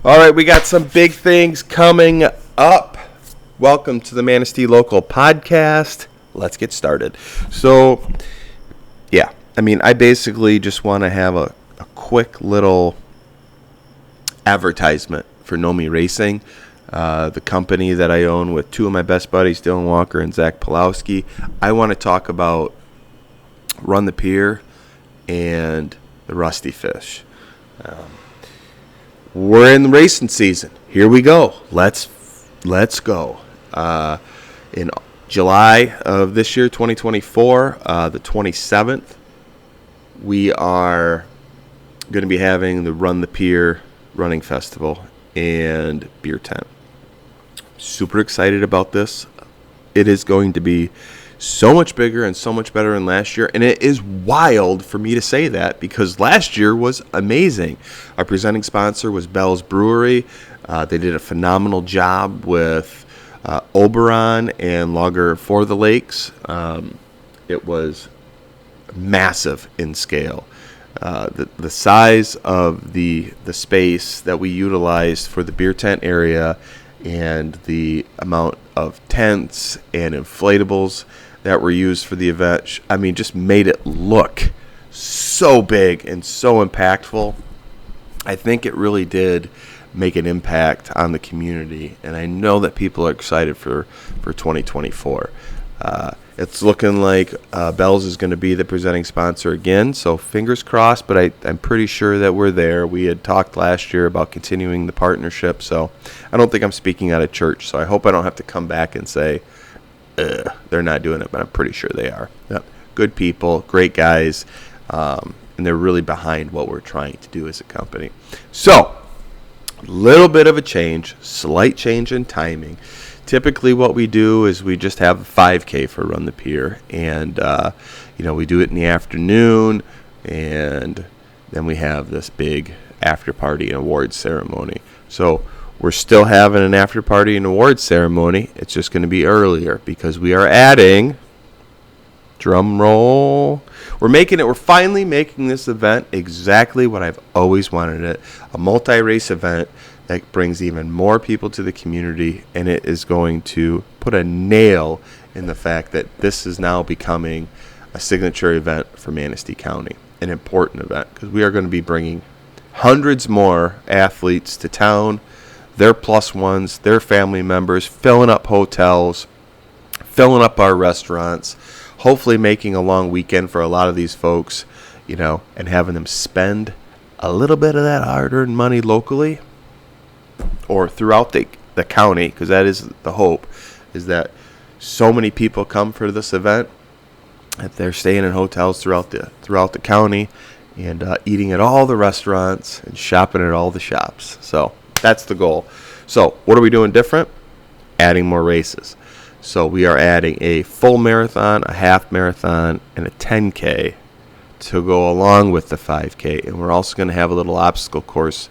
All right, we got some big things coming up. Welcome to the Manistee Local Podcast. Let's get started. So, I basically just want to have a quick little advertisement for NOMI Racing, the company that I own with two of my best buddies, Dylan Walker and Zach Pulowski. I want to talk about Run the Pier and the Rusty Fish. We're in the racing season. Here we go. Let's go. In July of this year, 2024, the 27th, we are going to be having the Run the Pier Running Festival and beer tent. Super excited about this. It is going to be so much bigger and so much better than last year. And it is wild for me to say that because last year was amazing. Our presenting sponsor was Bell's Brewery. They did a phenomenal job with Oberon and Lager for the Lakes. It was massive in scale. The size of the space that we utilized for the beer tent area and the amount of tents and inflatables that were used for the event, just made it look so big and so impactful. I think it really did make an impact on the community, and I know that people are excited for 2024. It's looking like Bell's is going to be the presenting sponsor again, so fingers crossed, but I'm pretty sure that we're there. We had talked last year about continuing the partnership, so I don't think I'm speaking out of church, so I hope I don't have to come back and say, they're not doing it, but I'm pretty sure they are. Yep. Good people, great guys, and they're really behind what we're trying to do as a company. So, little bit of a change, slight change in timing. Typically what we do is we just have a 5K for Run the Pier, and we do it in the afternoon, and then we have this big after party and awards ceremony. So we're still having an after party and awards ceremony. It's just going to be earlier because we are adding, drum roll, we're finally making this event exactly what I've always wanted it, a multi-race event that brings even more people to the community, and it is going to put a nail in the fact that this is now becoming a signature event for Manistee County, an important event, because we are going to be bringing hundreds more athletes to town, their plus ones, their family members, filling up hotels, filling up our restaurants, hopefully making a long weekend for a lot of these folks, and having them spend a little bit of that hard-earned money locally or throughout the county, because that is the hope, is that so many people come for this event that they're staying in hotels throughout the county and eating at all the restaurants and shopping at all the shops. So that's the goal. So what are we doing different? Adding more races. So we are adding a full marathon, a half marathon, and a 10K to go along with the 5K. And we're also going to have a little obstacle course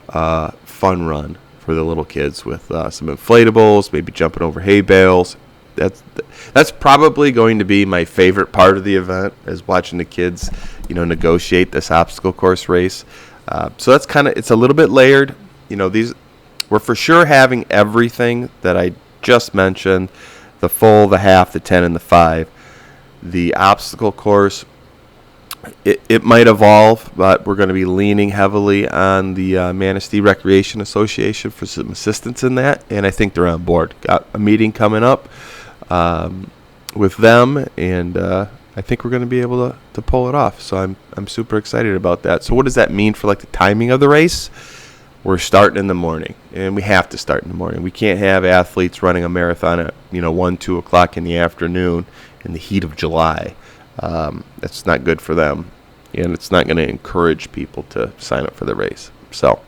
fun run for the little kids with some inflatables, maybe jumping over hay bales. That's probably going to be my favorite part of the event, is watching the kids, negotiate this obstacle course race. So that's it's a little bit layered. We're for sure having everything that I just mentioned, the full, the half, the 10, and the 5. The obstacle course, it might evolve, but we're going to be leaning heavily on the Manistee Recreation Association for some assistance in that, and I think they're on board. Got a meeting coming up with them, and I think we're going to be able to pull it off. So I'm super excited about that. So what does that mean for the timing of the race? We're starting in the morning, and we have to start in the morning. We can't have athletes running a marathon at 1, 2 o'clock in the afternoon in the heat of July. That's not good for them, and it's not going to encourage people to sign up for the race. So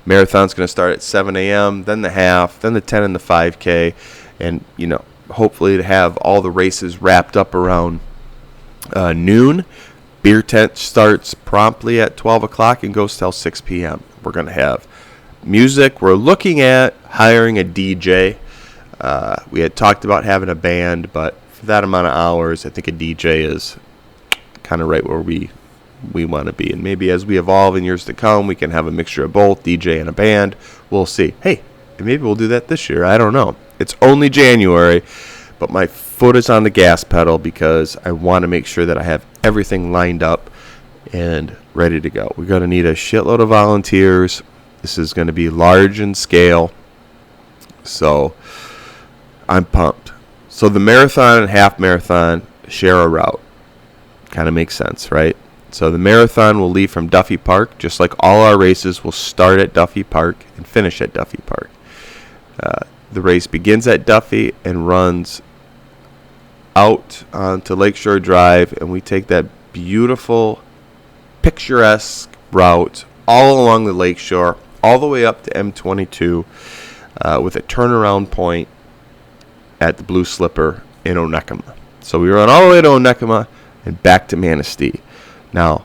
marathon's going to start at 7 a.m., then the half, then the 10 and the 5K, and hopefully to have all the races wrapped up around noon. Beer tent starts promptly at 12 o'clock and goes till 6 p.m. We're going to have music. We're looking at hiring a DJ. We had talked about having a band, but for that amount of hours, I think a DJ is kind of right where we we want to be. And maybe as we evolve in years to come, we can have a mixture of both, DJ and a band. We'll see. Hey, maybe we'll do that this year. I don't know. It's only January, but my foot is on the gas pedal because I want to make sure that I have everything lined up and ready to go. We're going to need a shitload of volunteers. This is going to be large in scale. So I'm pumped. So the marathon and half marathon share a route. Kind of makes sense, right? So the marathon will leave from Duffy Park, just like all our races will start at Duffy Park and finish at Duffy Park. The race begins at Duffy and runs out onto Lakeshore Drive, and we take that beautiful, picturesque route all along the lakeshore, all the way up to M22, with a turnaround point at the Blue Slipper in Onekama. So we run all the way to Onekama and back to Manistee. Now,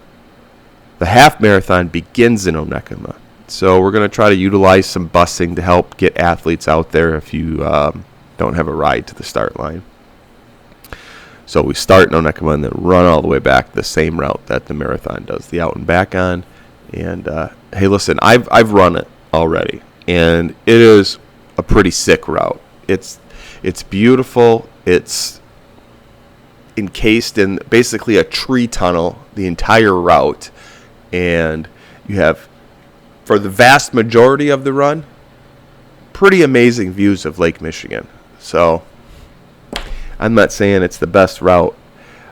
the half marathon begins in Onekama. So we're going to try to utilize some busing to help get athletes out there if you don't have a ride to the start line. So we start in Onekama and then run all the way back the same route that the marathon does, the out and back on. And hey, listen, I've run it already, and it is a pretty sick route. It's beautiful. It's encased in basically a tree tunnel the entire route, and you have, for the vast majority of the run, pretty amazing views of Lake Michigan. So I'm not saying it's the best route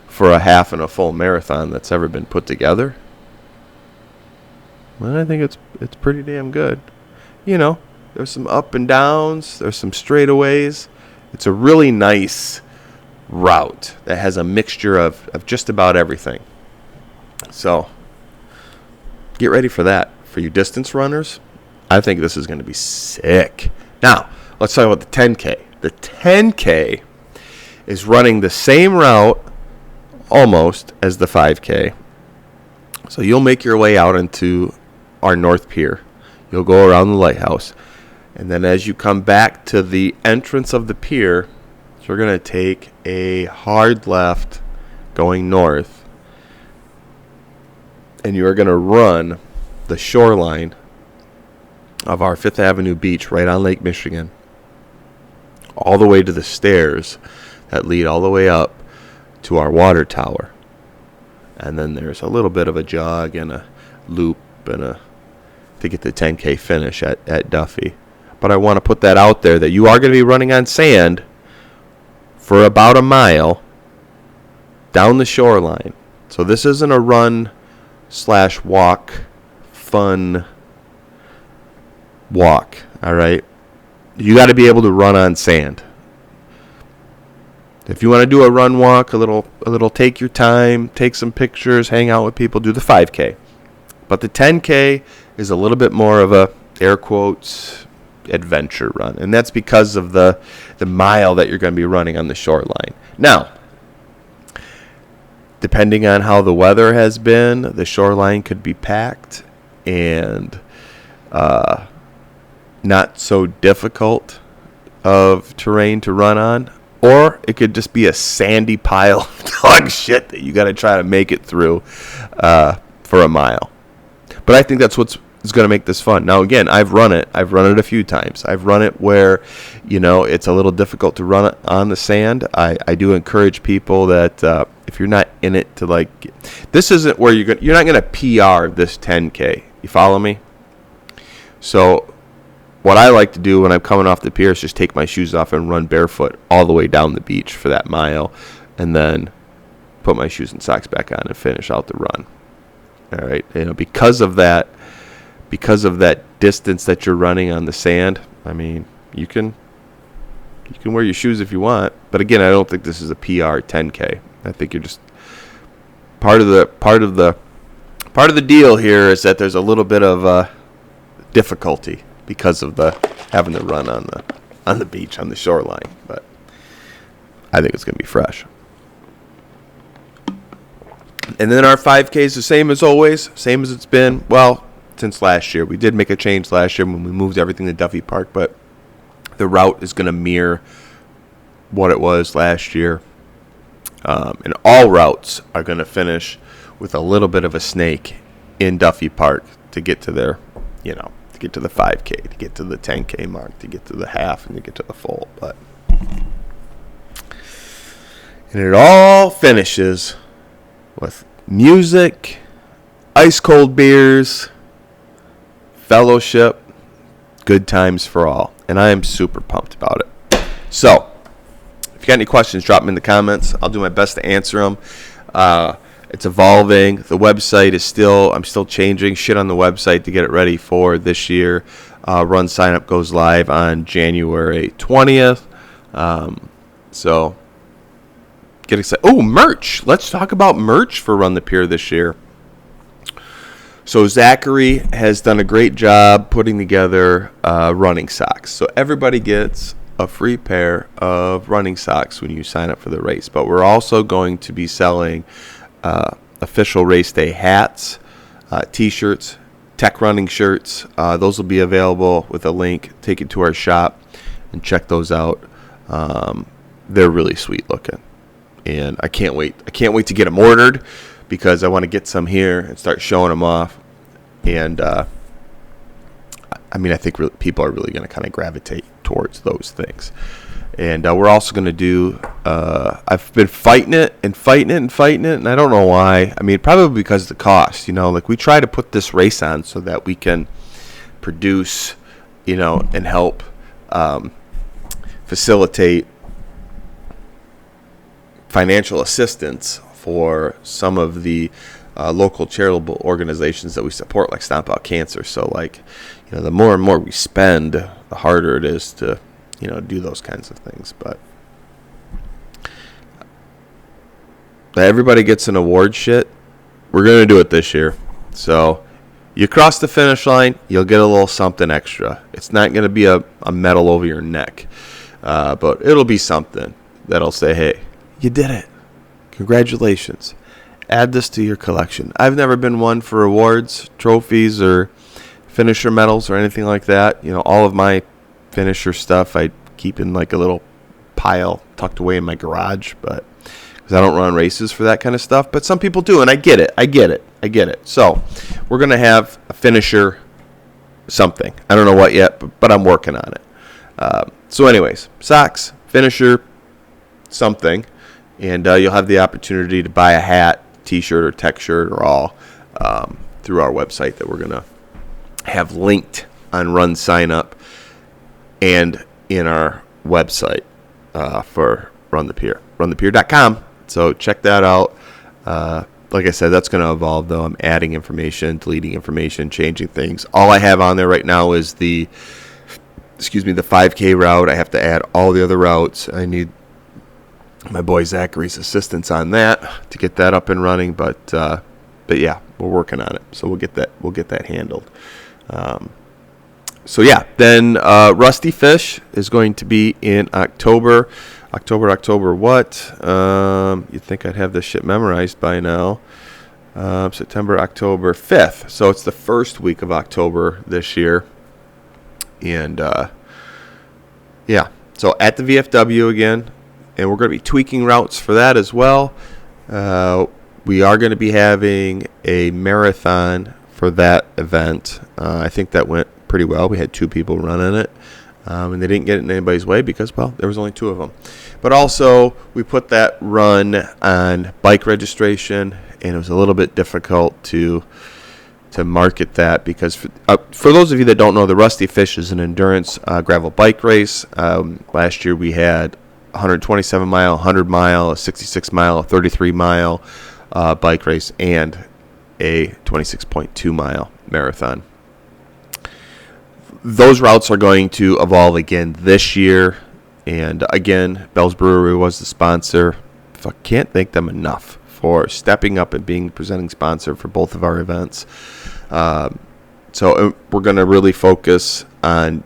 for a half and a full marathon that's ever been put together, but I think it's pretty damn good. You know, there's some up and downs, there's some straightaways. It's a really nice route that has a mixture of just about everything. So get ready for that. For you distance runners, I think this is going to be sick. Now, let's talk about the 10K. The 10K is running the same route almost as the 5K. So you'll make your way out into our North Pier. You'll go around the lighthouse. And then as you come back to the entrance of the pier, you're going to take a hard left going north. And you are going to run the shoreline of our Fifth Avenue beach right on Lake Michigan, all the way to the stairs that lead all the way up to our water tower. And then there's a little bit of a jog and a loop and to get the 10K finish at Duffy. But I want to put that out there that you are going to be running on sand for about a mile down the shoreline. So this isn't a run/walk, fun walk, all right? You got to be able to run on sand. If you want to do a run walk, a little take your time, take some pictures, hang out with people, do the 5K. But the 10K is a little bit more of a, air quotes, adventure run. And that's because of the mile that you're going to be running on the shoreline. Now, depending on how the weather has been, the shoreline could be packed and not so difficult of terrain to run on. Or it could just be a sandy pile of dog shit that you got to try to make it through for a mile. But I think that's what's going to make this fun. Now, again, I've run it a few times. I've run it where, it's a little difficult to run it on the sand. I do encourage people that if you're not in it to this isn't where you're not going to PR this 10K. You follow me? So what I like to do when I'm coming off the pier is just take my shoes off and run barefoot all the way down the beach for that mile, and then put my shoes and socks back on and finish out the run. All right, because of that distance that you're running on the sand, I mean, you can wear your shoes if you want, but again, I don't think this is a PR 10K. I think you're just part of the deal here is that there's a little bit of difficulty because of having to run on the beach, on the shoreline. But I think it's going to be fresh. And then our 5K is the same as always, same as it's been, since last year. We did make a change last year when we moved everything to Duffy Park, but the route is going to mirror what it was last year. And all routes are going to finish with a little bit of a snake in Duffy Park to get to their, to get to the 5K, to get to the 10K mark, to get to the half, and to get to the full. And it all finishes with music, ice cold beers, fellowship, good times for all. And I am super pumped about it. So, if you got any questions, drop them in the comments. I'll do my best to answer them. It's evolving. The website is I'm still changing shit on the website to get it ready for this year. Run sign up goes live on January 20th. So get excited. Oh, merch. Let's talk about merch for Run the Pier this year. So Zachary has done a great job putting together running socks. So everybody gets a free pair of running socks when you sign up for the race. But we're also going to be selling official race day hats, t-shirts, tech running shirts. Those will be available with a link. Take it to our shop and check those out. They're really sweet looking, and I can't wait to get them ordered, because I want to get some here and start showing them off. And I think people are really going to kind of gravitate towards those things. And we're also going to do, I've been fighting it, and I don't know why. Probably because of the cost. We try to put this race on so that we can produce, and help facilitate financial assistance for some of the local charitable organizations that we support, like Stomp Out Cancer. So, the more and more we spend, the harder it is to do those kinds of things. But everybody gets an award shit. We're going to do it this year. So you cross the finish line, you'll get a little something extra. It's not going to be a medal over your neck, but it'll be something that'll say, hey, you did it. Congratulations. Add this to your collection. I've never been one for awards, trophies, or finisher medals or anything like that. All of my finisher stuff I keep in a little pile tucked away in my garage, but because I don't run races for that kind of stuff. But some people do, and I get it. So we're going to have a finisher something. I don't know what yet, but I'm working on it. So anyways, socks, finisher, something, and you'll have the opportunity to buy a hat, t-shirt, or tech shirt, or all through our website that we're going to have linked on Run Sign Up and in our website for Run the Pier, runthepier.com. So check that out. Like I said, that's going to evolve, though. I'm adding information, deleting information, changing things. All I have on there right now is the 5K route. I have to add all the other routes. I need my boy Zachary's assistance on that to get that up and running. But yeah, we're working on it. So we'll get that handled. Then Rusty Fish is going to be in October. October what? You'd think I'd have this shit memorized by now. September, October 5th. So it's the first week of October this year. And, so at the VFW again. And we're going to be tweaking routes for that as well. We are going to be having a marathon for that event. I think that went pretty well. We had 2 people running it, and they didn't get it in anybody's way because, there was only 2 of them. But also, we put that run on bike registration, and it was a little bit difficult to market that because for those of you that don't know, the Rusty Fish is an endurance gravel bike race. Last year we had 127 mile, 100 mile, a 66 mile, a 33 mile bike race, and a 26.2 mile marathon. Those routes are going to evolve again this year. And again, Bell's Brewery was the sponsor. I can't thank them enough for stepping up and being the presenting sponsor for both of our events. So we're going to really focus on,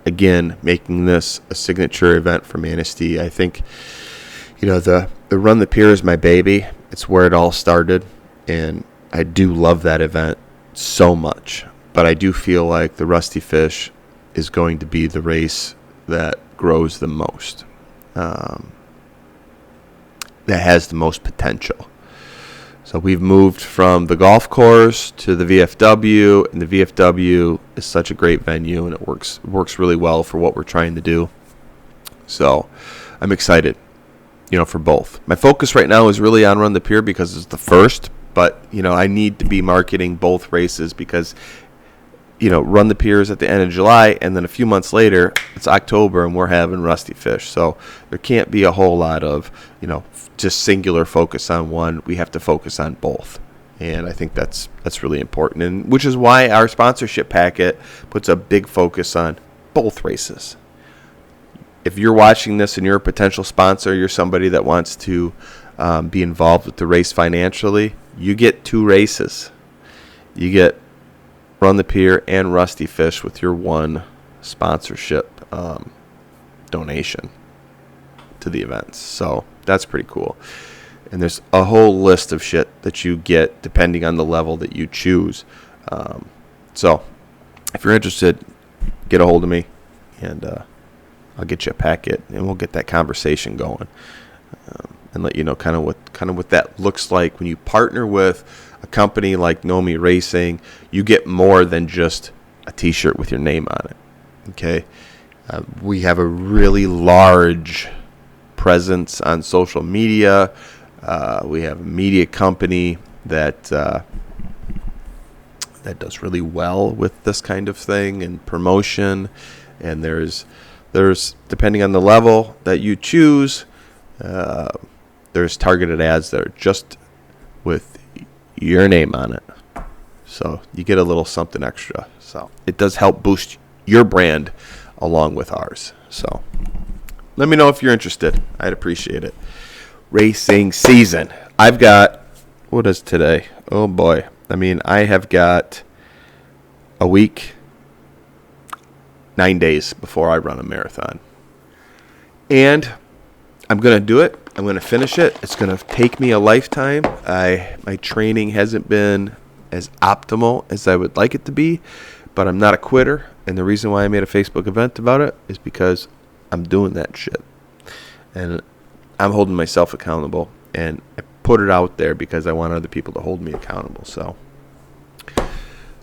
again, making this a signature event for Manistee. I think, the Run the Pier is my baby. It's where it all started. And I do love that event so much. But I do feel like the Rusty Fish is going to be the race that grows the most, that has the most potential. So we've moved from the golf course to the VFW, and the VFW is such a great venue, and it works really well for what we're trying to do. So I'm excited, for both. My focus right now is really on Run the Pier because it's the first, but, I need to be marketing both races because, Run the Pier is at the end of July, and then a few months later, it's October, and we're having Rusty Fish. So there can't be a whole lot of, just singular focus on one. We have to focus on both. And I think that's really important, and which is why our sponsorship packet puts a big focus on both races. If you're watching this and you're a potential sponsor, you're somebody that wants to be involved with the race financially, you get 2 races. You get Run the Pier and Rusty Fish with your one sponsorship donation to the events. So that's pretty cool. And there's a whole list of shit that you get depending on the level that you choose. So if you're interested, get a hold of me, and I'll get you a packet, and we'll get that conversation going, and let you know kind of what that looks like when you partner with a company like NOMI Racing. You get more than just a T-shirt with your name on it. Okay, we have a really large presence on social media. We have a media company that does really well with this kind of thing and promotion. And there's depending on the level that you choose, there's targeted ads that are just with your name on it. So you get a little something extra. So it does help boost your brand along with ours. So let me know if you're interested. I'd appreciate it. Racing season. I've got, what is today? Oh boy. I have got a week, 9 days before I run a marathon. And I'm going to do it. I'm going to finish it. It's going to take me a lifetime. My training hasn't been as optimal as I would like it to be, but I'm not a quitter. And the reason why I made a Facebook event about it is because I'm doing that shit. And I'm holding myself accountable. And I put it out there because I want other people to hold me accountable. So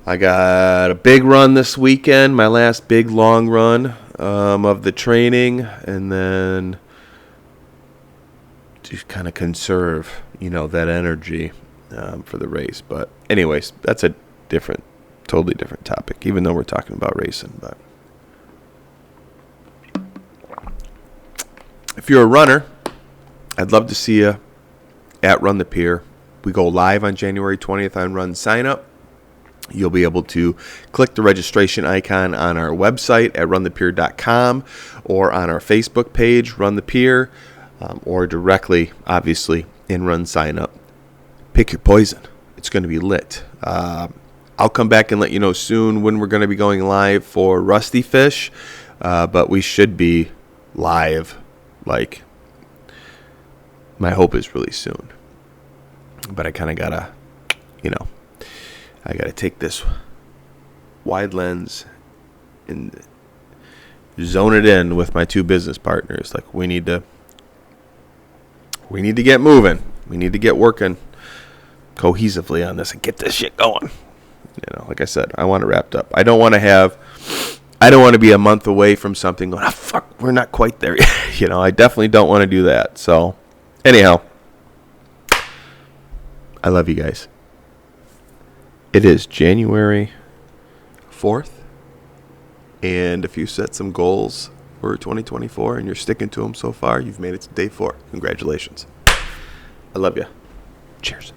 I got a big run this weekend, my last big long run of the training, and then just kind of conserve, that energy for the race. But anyways, that's a totally different topic, even though we're talking about racing. But if you're a runner, I'd love to see you at Run the Pier. We go live on January 20th on Run Sign Up. You'll be able to click the registration icon on our website at runthepier.com or on our Facebook page, Run the Pier, or directly, obviously, in Run Sign Up. Pick your poison. It's going to be lit. I'll come back and let you know soon when we're going to be going live for Rusty Fish, but we should be live, my hope is really soon. But I kind of got to, I got to take this wide lens and zone it in with my 2 business partners. We need to get moving. We need to get working cohesively on this and get this shit going. Like I said, I want it wrapped up. I don't want to be a month away from something going, fuck, we're not quite there yet. I definitely don't want to do that. So anyhow, I love you guys. It is January 4th, and if you set some goals for 2024 and you're sticking to them so far, you've made it to day 4. Congratulations. I love you. Cheers.